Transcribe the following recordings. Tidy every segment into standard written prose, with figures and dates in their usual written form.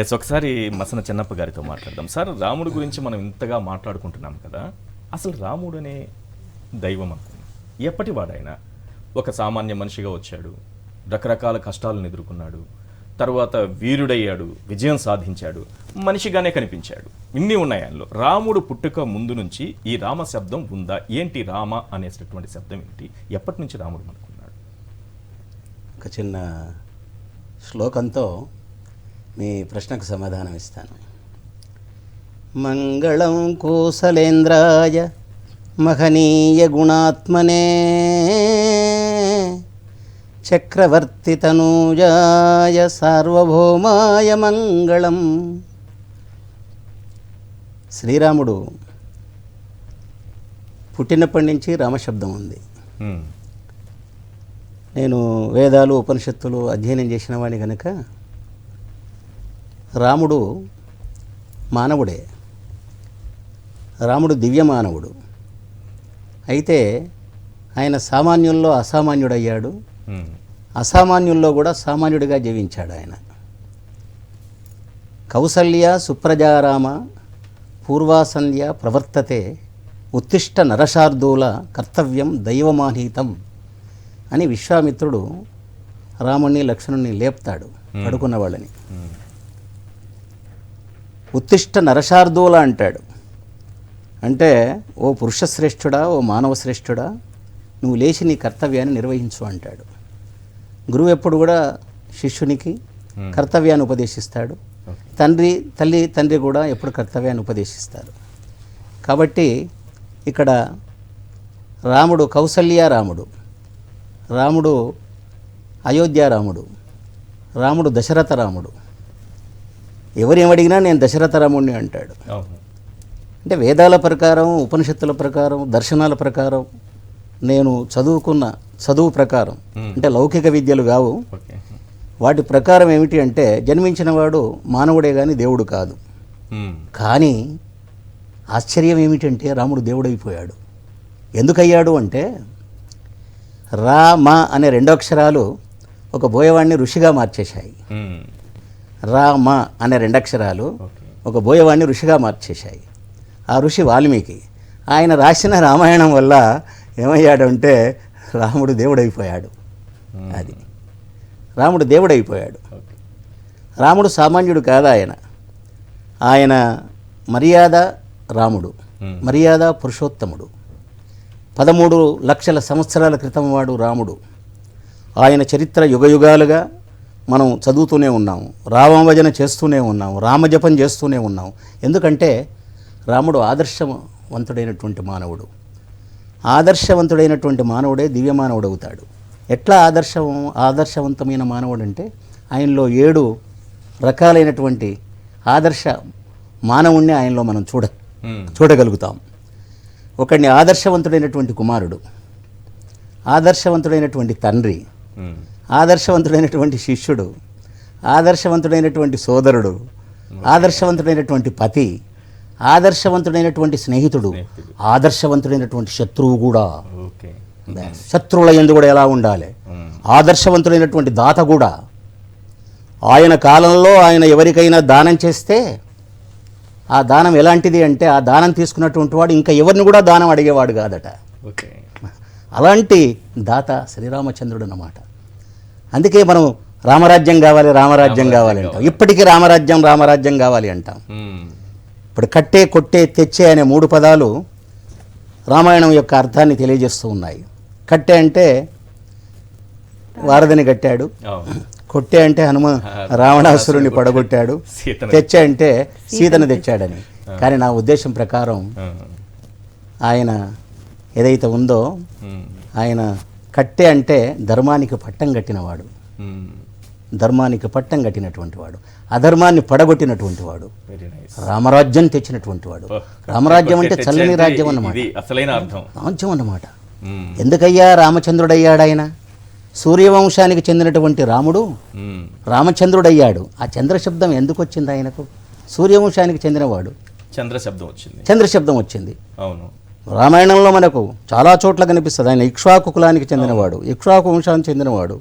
Yes, ఒకసారి మసన చెన్నప్ప గారితో మాట్లాడదాం. సార్, రాముడు గురించి మనం ఇంతగా మాట్లాడుకుంటున్నాం కదా, అసలు రాముడు అనే దైవం అనుకున్నాం ఎప్పటి వాడైనా ఒక సామాన్య మనిషిగా వచ్చాడు, రకరకాల కష్టాలను ఎదుర్కొన్నాడు, తర్వాత వీరుడయ్యాడు, విజయం సాధించాడు, మనిషిగానే కనిపించాడు. ఇన్ని ఉన్నాయి ఆయనలో. రాముడు పుట్టుక ముందు నుంచి ఈ రామ శబ్దం ఉందా? ఏంటి రామ అనేటటువంటి శబ్దం ఏంటి? ఎప్పటి నుంచి రాముడు అనుకున్నాడు? ఒక చిన్న శ్లోకంతో మీ ప్రశ్నకు సమాధానం ఇస్తాను. మంగళం కోసలేంద్రాయ మహనీయ గుణాత్మనే చక్రవర్తి తనూజాయ సార్వభౌమాయ మంగళం. శ్రీరాముడు పుట్టినప్పటి నుంచి రామశబ్దం ఉంది. నేను వేదాలు ఉపనిషత్తులు అధ్యయనం చేసిన వాడిని కనుక రాముడు మానవుడే, రాముడు దివ్య మానవుడు. అయితే ఆయన సామాన్యుల్లో అసామాన్యుడయ్యాడు, అసామాన్యుల్లో కూడా సామాన్యుడిగా జీవించాడు ఆయన. కౌసల్య సుప్రజారామ పూర్వాసంధ్య ప్రవర్తతే ఉత్తిష్ట నరశార్దూల కర్తవ్యం దైవమానీతం అని విశ్వామిత్రుడు రాముణ్ణి లక్ష్మణుణ్ణి లేపుతాడు, పడుకున్న వాళ్ళని. ఉత్తిష్ట నరశార్దూల అంటాడు. అంటే ఓ పురుషశ్రేష్ఠుడా, ఓ మానవ శ్రేష్ఠుడా, నువ్వు లేచి నీ కర్తవ్యాన్ని నిర్వహించు అంటాడు. గురువు ఎప్పుడు కూడా శిష్యునికి కర్తవ్యాన్ని ఉపదేశిస్తాడు. తండ్రి కూడా ఎప్పుడు కర్తవ్యాన్ని ఉపదేశిస్తారు. కాబట్టి ఇక్కడ రాముడు కౌసల్య రాముడు, రాముడు అయోధ్య రాముడు, రాముడు దశరథ రాముడు. ఎవరేమడిగినా నేను దశరథ రాముడిని అంటాడు. అంటే వేదాల ప్రకారం, ఉపనిషత్తుల ప్రకారం, దర్శనాల ప్రకారం, నేను చదువుకున్న చదువు ప్రకారం, అంటే లౌకిక విద్యలు కావు, వాటి ప్రకారం ఏమిటి అంటే జన్మించిన వాడు మానవుడే కానీ దేవుడు కాదు. కానీ ఆశ్చర్యం ఏమిటంటే రాముడు దేవుడైపోయాడు. ఎందుకయ్యాడు అంటే రామ అనే రెండు అక్షరాలు ఒక బోయవాడిని ఋషిగా మార్చేశాయి. రామ అనే రెండు అక్షరాలు ఒక బోయవాడిని ఋషిగా మార్చేశాయి. ఆ ఋషి వాల్మీకి. ఆయన రాసిన రామాయణం వల్ల ఏమయ్యాడు అంటే రాముడు దేవుడైపోయాడు. అది రాముడు దేవుడైపోయాడు. రాముడు సామాన్యుడు కాదు. ఆయన మర్యాద రాముడు, మర్యాద పురుషోత్తముడు. 13 లక్షల సంవత్సరాల క్రితం వాడు రాముడు. ఆయన చరిత్ర యుగయుగాలుగా మనం చదువుతూనే ఉన్నాము, రామభజన చేస్తూనే ఉన్నాము, రామజపం చేస్తూనే ఉన్నాము. ఎందుకంటే రాముడు ఆదర్శవంతుడైనటువంటి మానవుడు. ఆదర్శవంతుడైనటువంటి మానవుడే దివ్య మానవుడు అవుతాడు. ఎట్లా ఆదర్శవంతమైన మానవుడు అంటే ఆయనలో 7 రకాలైనటువంటి ఆదర్శ మానవుణ్ణి ఆయనలో మనం చూడగలుగుతాం. ఒకడిని ఆదర్శవంతుడైనటువంటి కుమారుడు, ఆదర్శవంతుడైనటువంటి తండ్రి, ఆదర్శవంతుడైనటువంటి శిష్యుడు, ఆదర్శవంతుడైనటువంటి సోదరుడు, ఆదర్శవంతుడైనటువంటి పతి, ఆదర్శవంతుడైనటువంటి స్నేహితుడు, ఆదర్శవంతుడైనటువంటి శత్రువు కూడా. శత్రువుల యందు కూడా ఎలా ఉండాలి, ఆదర్శవంతుడైనటువంటి దాత కూడా. ఆయన కాలంలో ఆయన ఎవరికైనా దానం చేస్తే ఆ దానం ఎలాంటిది అంటే ఆ దానం తీసుకున్నటువంటి వాడు ఇంకా ఎవరిని కూడా దానం అడిగేవాడు కాదట. అలాంటి దాత శ్రీరామచంద్రుడు అన్నమాట. అందుకే మనం రామరాజ్యం కావాలి, రామరాజ్యం కావాలి అంటాం. ఇప్పటికీ రామరాజ్యం కావాలి అంటాం. ఇప్పుడు కట్టే, కొట్టే, తెచ్చే అనే 3 పదాలు రామాయణం యొక్క అర్థాన్ని తెలియజేస్తూ ఉన్నాయి. కట్టె అంటే వారధిని కట్టాడు, కొట్టే అంటే రావణాసురుని పడగొట్టాడు, తెచ్చే అంటే సీతను తెచ్చాడని. కానీ నా ఉద్దేశం ప్రకారం ఆయన ఏదైతే ఉందో, ఆయన కట్టె అంటే ధర్మానికి పట్టం కట్టినవాడు, ధర్మానికి పట్టం కట్టినటువంటి వాడు, అధర్మాన్ని పడగొట్టినటువంటి వాడు, రామరాజ్యం తెచ్చినటువంటి వాడు. రామరాజ్యం అంటే చల్లని రాజ్యం అన్నమాట, రాజ్యం అన్నమాట. ఎందుకయ్యా రామచంద్రుడయ్యాడు? ఆయన సూర్యవంశానికి చెందినటువంటి రాముడు రామచంద్రుడయ్యాడు. ఆ చంద్ర శబ్దం ఎందుకు వచ్చింది ఆయనకు? సూర్యవంశానికి చెందినవాడు, చంద్రశబ్దం వచ్చింది. అవును, రామాయణంలో మనకు చాలా చోట్ల కనిపిస్తుంది. ఆయన ఇక్ష్వాకు కులానికి చెందినవాడు, ఇక్ష్వాకు వంశానికి చెందినవాడు.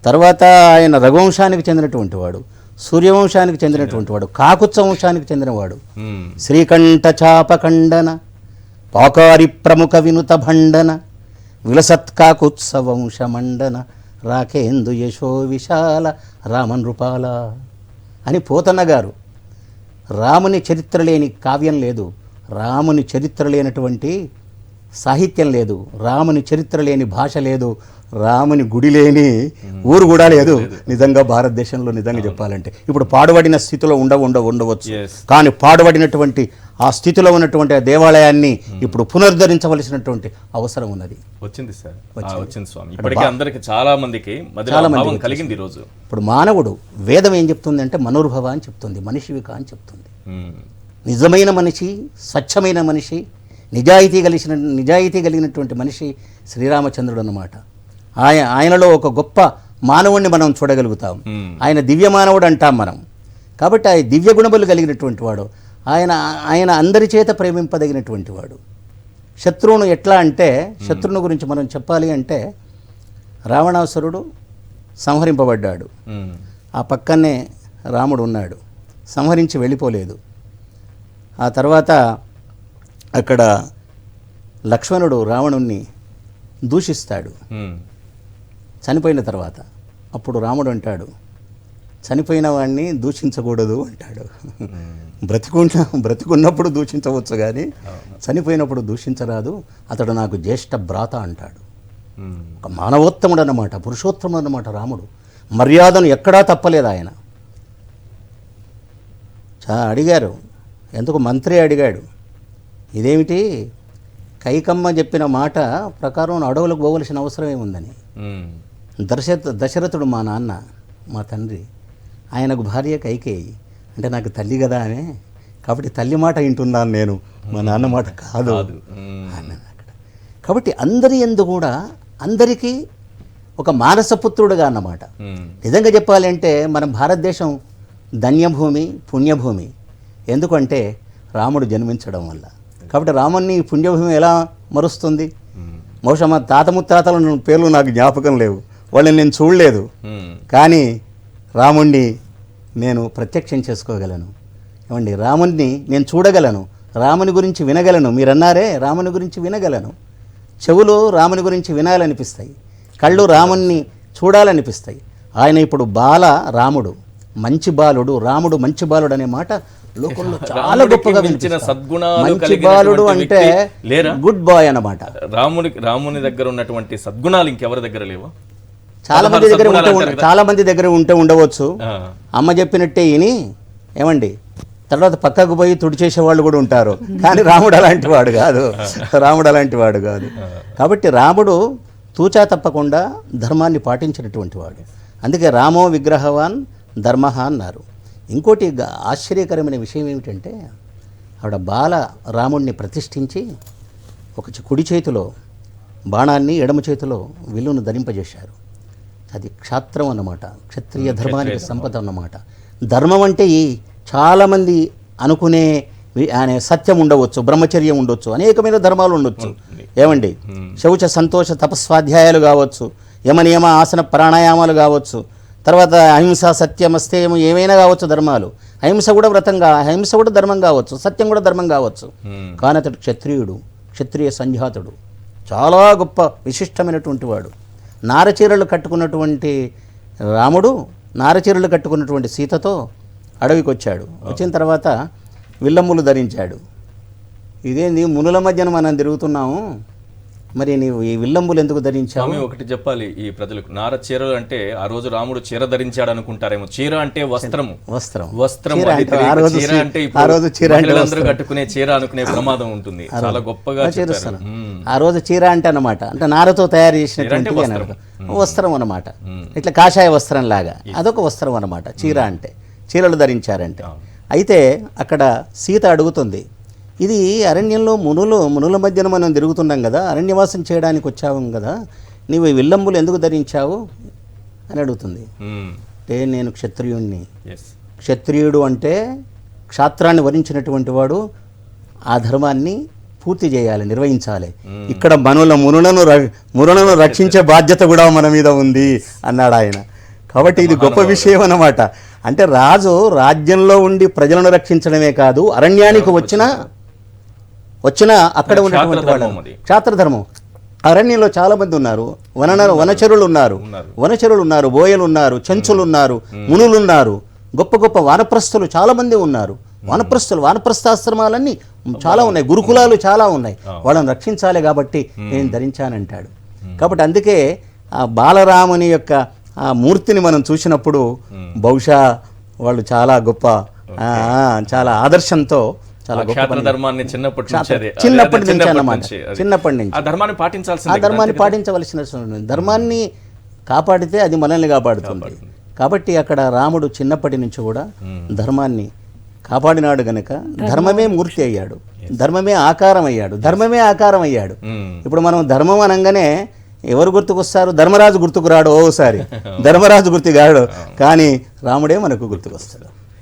తర్వాత ఆయన రఘువంశానికి చెందినటువంటి వాడు. సూర్యవంశానికి చెందినటువంటి వాడు, కాకుత్స వంశానికి చెందినవాడు. మ్మ్. శ్రీకంఠ చాపకండన పాకారి ప్రముఖ వినుత భండన విలసత్కాకుత్సవంశమండన రాకేందు యశో విశాల రామనృపాల అని పోతన్న గారు. రాముని చరిత్ర లేని కావ్యం లేదు, రాముని చరిత్ర లేనటువంటి సాహిత్యం లేదు, రాముని చరిత్ర లేని భాష లేదు, రాముని గుడి లేని ఊరు కూడా లేదు నిజంగా భారతదేశంలో. నిజంగా చెప్పాలంటే ఇప్పుడు పాడుబడిన స్థితిలో ఉండవచ్చు, Yes. కానీ పాడుబడినటువంటి ఆ స్థితిలో ఉన్నటువంటి ఆ దేవాలయాన్ని ఇప్పుడు పునరుద్ధరించవలసినటువంటి అవసరం ఉన్నది. వచ్చింది సార్, వచ్చింది స్వామి. ఇప్పటికే అందరికి చాలా మందికి భావం కలిగింది ఈ రోజు. ఇప్పుడు మానవుడు వేదం ఏం చెప్తుంది అంటే మనోర్భవ అని చెప్తుంది, మనిషివిక అని చెప్తుంది. మ్మ్. నిజమైన మనిషి, స్వచ్ఛమైన మనిషి, నిజాయితీ కలిగినటువంటి మనిషి శ్రీరామచంద్రుడు అన్నమాట. ఆయనలో ఒక గొప్ప మానవుణ్ణి మనం చూడగలుగుతాం. ఆయన దివ్య మానవుడు అంటాం మనం. కాబట్టి ఆ దివ్య గుణములు కలిగినటువంటి వాడు ఆయన అందరి చేత ప్రేమింపదగినటువంటి వాడు. శత్రువును ఎట్లా అంటే, శత్రువుని గురించి మనం చెప్పాలి అంటే, రావణాసురుడు సంహరింపబడ్డాడు, మ్మ్. ఆ పక్కనే రాముడు ఉన్నాడు, సంహరించి వెళ్ళిపోలేదు. ఆ తర్వాత అక్కడ లక్ష్మణుడు రావణుణ్ణి దూషిస్తాడు మ్మ్. చనిపోయిన తర్వాత. అప్పుడు రాముడు అంటాడు, చనిపోయిన వాడిని దూషించకూడదు అంటాడు. బ్రతికున్నప్పుడు దూషించవచ్చు కానీ చనిపోయినప్పుడు దూషించరాదు, అతడు నాకు జ్యేష్ఠ భ్రాత అంటాడు. మ్మ్. ఒక మానవోత్తముడు అన్నమాట, పురుషోత్తముడు అన్నమాట రాముడు. మర్యాదను ఎక్కడా తప్పలేదు ఆయన. అడిగారు, ఎందుకు మంత్రి అడిగాడు, ఇదేమిటి కైకమ్మ చెప్పిన మాట ప్రకారం అడవులకు పోవలసిన అవసరం ఏముందని. మ్మ్. దశరథుడు మా నాన్న, మా తండ్రి, ఆయనకు భార్య కైకేయి, అంటే నాకు తల్లి కదా ఆమె, కాబట్టి తల్లి మాట వింటున్నాను నేను, మా నాన్న మాట కాదు అన్నాను అక్కడ. కాబట్టి అందరి యందు కూడా అందరికీ ఒక మానసపుత్రుడుగా అన్నమాట. నిజంగా చెప్పాలంటే మన భారతదేశం ధన్యభూమి, పుణ్యభూమి. ఎందుకంటే రాముడు జన్మించడం వల్ల. కాబట్టి రాముని పుణ్యభూమి ఎలా మరుస్తుంది? బహుశా మా తాత ముత్తాతల పేర్లు నాకు జ్ఞాపకం లేవు, వాళ్ళని నేను చూడలేదు, కానీ రాముణ్ణి నేను ప్రత్యక్షం చేసుకోగలను. ఏమండి, రాముణ్ణి నేను చూడగలను, రాముని గురించి వినగలను. మీరన్నారే రాముని గురించి వినగలను. చెవులు రాముని గురించి వినాలనిపిస్తాయి, కళ్ళు రాముణ్ణి చూడాలనిపిస్తాయి. ఆయన ఇప్పుడు రాముడు మంచి బాలుడు, రాముడు మంచి బాలుడు అనే మాట లోకంలో చాలా గొప్పగా మంచి బాలుడు అంటే గుడ్ బాయ్ అన్నమాట. రాముని దగ్గర ఉన్నటువంటి సద్గుణాలు ఇంకెవరి దగ్గర లేవు. చాలా మంది దగ్గర ఉండవచ్చు. అమ్మ చెప్పినట్టే ఇని ఏమండి తర్వాత పక్కకు పోయి తుడిచేసేవాళ్ళు కూడా ఉంటారు, కానీ రాముడు అలాంటి వాడు కాదు. కాబట్టి రాముడు తూచా తప్పకుండా ధర్మాన్ని పాటించినటువంటి వాడు. అందుకే రామో విగ్రహవాన్ ధర్మ అన్నారు. ఇంకోటి ఆశ్చర్యకరమైన విషయం ఏమిటంటే, ఆవిడ రాముడిని ప్రతిష్ఠించి ఒక కుడి చేతిలో బాణాన్ని, ఎడమ చేతిలో విల్లును ధరింపజేశారు. అది క్షాత్రం అన్నమాట, క్షత్రియ ధర్మానికి సంపద అన్నమాట. ధర్మం అంటే చాలామంది అనుకునే సత్యం ఉండవచ్చు, బ్రహ్మచర్యం ఉండొచ్చు, అనేకమైన ధర్మాలు ఉండొచ్చు. ఏమండి, శౌచ సంతోష తపస్వాధ్యాయాలు కావచ్చు, యమనియమ ఆసన ప్రాణాయామాలు కావచ్చు, తర్వాత అహింస సత్యం అస్తేయం ఏమైనా కావచ్చు ధర్మాలు. అహింస కూడా అహింస కూడా ధర్మం కావచ్చు, సత్యం కూడా ధర్మం కావచ్చు. కానీ అతడు క్షత్రియ సంజాతుడు, చాలా గొప్ప విశిష్టమైనటువంటి వాడు. నారచీరలు కట్టుకున్నటువంటి రాముడు నారచీరలు కట్టుకున్నటువంటి సీతతో అడవికి వచ్చాడు. వచ్చిన తర్వాత విల్లమ్ములు ధరించాడు. ఇదేంది మునుల మధ్యన మనం తిరుగుతున్నాము, మరి నీవు ఈ విల్లంబులు ఎందుకు ధరించావు? ఒకటి చెప్పాలి ఈ ప్రజలకు, నార చీరలు అంటే ఆ రోజు రాముడు చీర ధరించాడు అనుకుంటారేమో. చీర అంటే వస్త్రం. అందరూ కట్టుకునే చీర అనుకునే ప్రమాదం ఉంటుంది. చాలా గొప్పగా చెప్పారు. ఆ రోజు చీర అంటే అన్నమాట, అంటే నారతో తయారు చేసినటువంటి వస్త్రం అన్నమాట. ఇట్లా కాషాయ వస్త్రం లాగా అదొక వస్త్రం అన్నమాట చీర అంటే. చీరలు ధరించారంటే. అయితే అక్కడ సీత అడుగుతుంది, ఇది అరణ్యంలో మునుల మధ్యన మనం తిరుగుతున్నాం కదా, అరణ్యవాసం చేయడానికి వచ్చావు కదా, నీవు ఈ విల్లంబులు ఎందుకు ధరించావు అని అడుగుతుంది. అంటే నేను క్షత్రియుణ్ణి. క్షత్రియుడు అంటే క్షాత్రాన్ని వరించినటువంటి వాడు ఆ ధర్మాన్ని పూర్తి చేయాలి, నిర్వహించాలి. ఇక్కడ మునులను రక్షించే బాధ్యత కూడా మన మీద ఉంది అన్నాడు ఆయన. కాబట్టి ఇది గొప్ప విషయం అన్నమాట. అంటే రాజు రాజ్యంలో ఉండి ప్రజలను రక్షించడమే కాదు, అరణ్యానికి వచ్చిన అక్కడ ఉన్నటువంటి వాళ్ళు క్షాత్రధర్మం. అరణ్యంలో చాలా మంది ఉన్నారు, వనచరులు ఉన్నారు, బోయలు ఉన్నారు, చెంచులు ఉన్నారు, మునులు ఉన్నారు, గొప్ప గొప్ప వానప్రస్థులు చాలా మంది ఉన్నారు. వానప్రస్థాశ్రమాలన్నీ చాలా ఉన్నాయి, గురుకులాలు చాలా ఉన్నాయి. వాళ్ళని రక్షించాలి కాబట్టి నేను ధరించానంటాడు. కాబట్టి అందుకే ఆ బాలరాముని యొక్క ఆ మూర్తిని మనం చూసినప్పుడు బహుశా వాళ్ళు చాలా గొప్ప చాలా ఆదర్శంతో చాలా చిన్నప్పటి నుంచి ఆ ధర్మాన్ని పాటించవలసిన ధర్మాన్ని కాపాడితే అది మనల్ని కాపాడుతుంది. కాబట్టి అక్కడ రాముడు చిన్నప్పటి నుంచి కూడా ధర్మాన్ని కాపాడినాడు గనక ధర్మమే మూర్తి అయ్యాడు, ధర్మమే ఆకారం అయ్యాడు. ఇప్పుడు మనం ధర్మం అనగానే ఎవరు గుర్తుకొస్తారు? ధర్మరాజు గుర్తుకు రాడు, ఓసారి ధర్మరాజు గుర్తుగాడు, కానీ రాముడే మనకు గుర్తుకొస్తాడు.